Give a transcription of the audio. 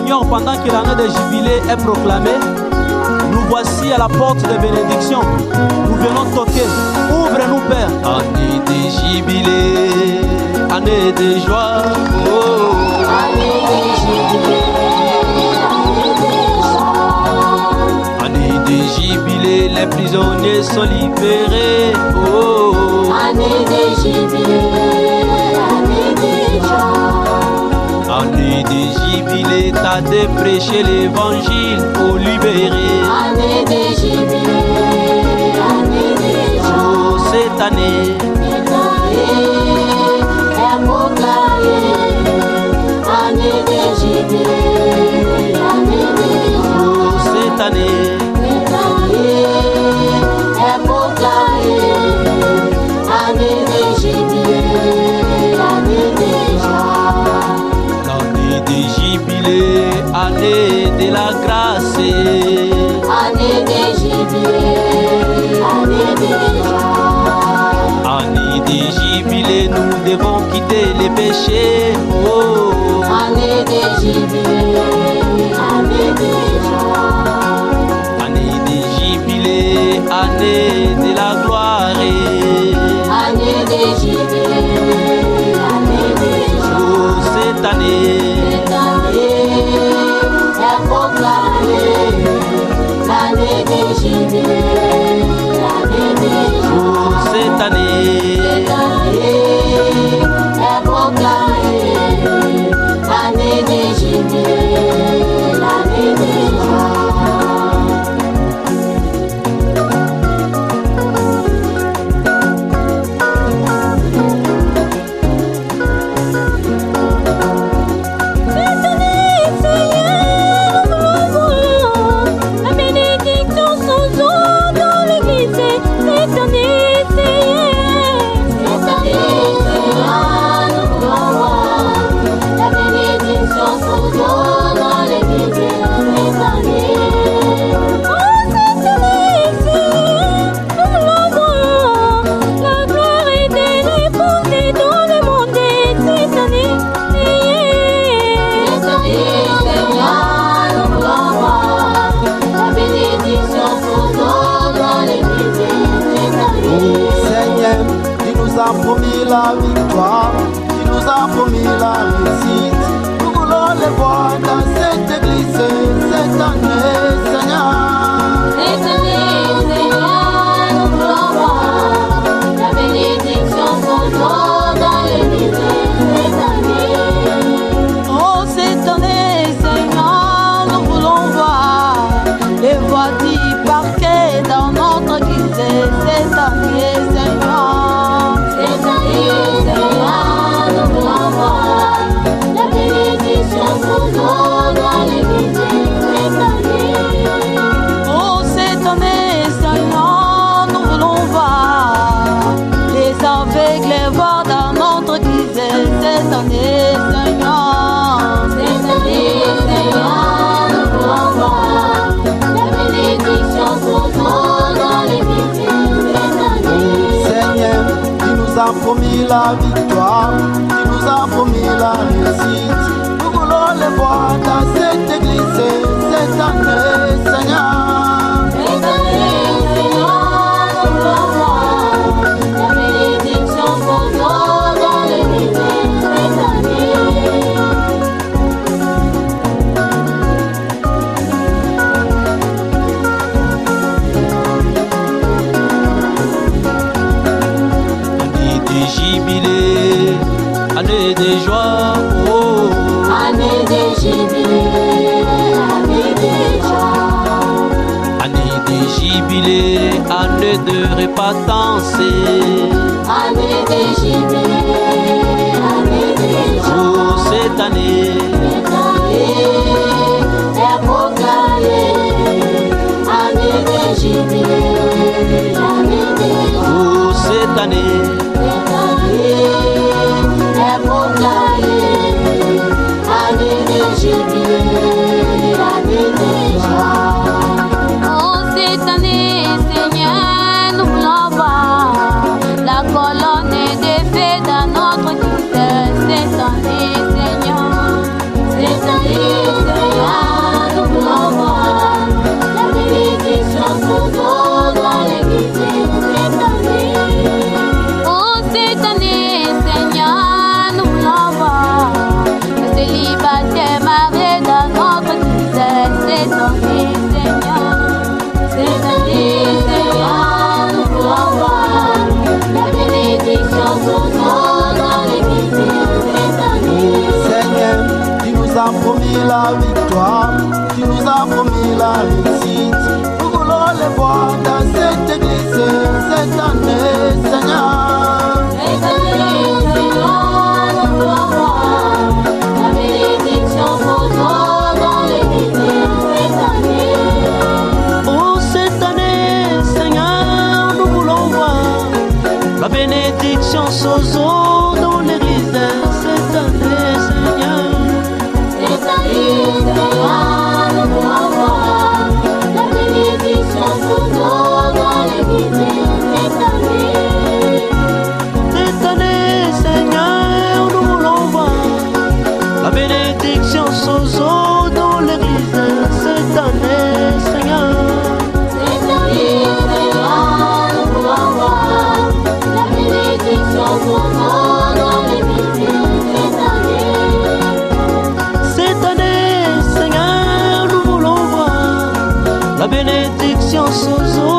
Seigneur, pendant que l'année des jubilés est proclamée, nous voici à la porte des bénédictions. Nous venons toquer. Ouvre-nous, Père. Année des jubilés, année de joie. Oh. Année des jubilés, Année des jubilés, les prisonniers sont libérés. Oh. année des jubilés, année des joies. Année des jubilés, t'as de prêcher l'évangile pour libérer. Année des jubilés, année des joies. Oh, cette année, est proclamée. Année des jubilés, année des joies. oh, cette année, est proclamée. Année des jubilés, année des joies. l'année des jubilés, année de la grâce. Année des jubilés, année des joies. Année des jubilés, nous devons quitter les péchés. Oh, Année des jubilés, année des joies. année des jubilés, année de la gloire. Année des jubilés, année des joies. Oh, cette année, Cette année est proclamée. L'année des jubilés, l'année des joies. oh, cette année, Cette année est proclamée. L'année des jubilés, l'année des joies. Promis la victoire, tu nous as promis la réussite. Nous voulons les voir dans cette église cette année, Seigneur. Cette année, Seigneur, nous voulons voir la bénédiction son nom dans l'église cette année. Oh, cette année, Seigneur, nous voulons voir les voix du parquet dans notre église cette année, Seigneur. Cette année, Seigneur, nous voulons voir la bénédiction son nom dans l'église cette année. Oh, cette année, Seigneur, nous voulons voir les aveugles voir dans notre église cette année, Seigneur. Cette année, Seigneur, nous voulons voir la bénédiction son nom dans l'église cette année. Seigneur, tu nous as promis la victoire, tu nous as promis la réussite. Nous voulons les voir dans cette église cette année, Seigneur. Cette année, Seigneur, nous voulons voir la bénédiction son nom dans l'église cette année. année des jubilés, année de joie. Oh, Année des jubilés, année des joies. année des jubilés, année de repentance. Année des jubilés, année des joies. Oh, cette année, Cette année est proclamée. Année des jubilés, année des joies. oh, cette année, Cette année est proclamée. Année des jubilés, année des joies. Oh, cette année, Seigneur, nous voulons voir la colonne de feu dans notre as promis la victoire, tu nous as promis la réussite. Nous voulons les voir dans cette église cette année, Seigneur. Cette année, Seigneur, nous voulons voir la bénédiction s'entendre dans l'église cette année. Oh, cette année, Seigneur, nous voulons voir la bénédiction s'oser dans l'église cette année, Seigneur. Cette année, Seigneur, nous voulons voir la bénédiction s'entendre dans l'église cette année. Cette année, Seigneur, nous voulons voir la bénédiction s'oser dans l'église cette année, Seigneur. Cette année, Seigneur, nous voulons voir la bénédiction s'entendre dans l'église cette année. Cette année, Seigneur, nous voulons voir la bénédiction s'oser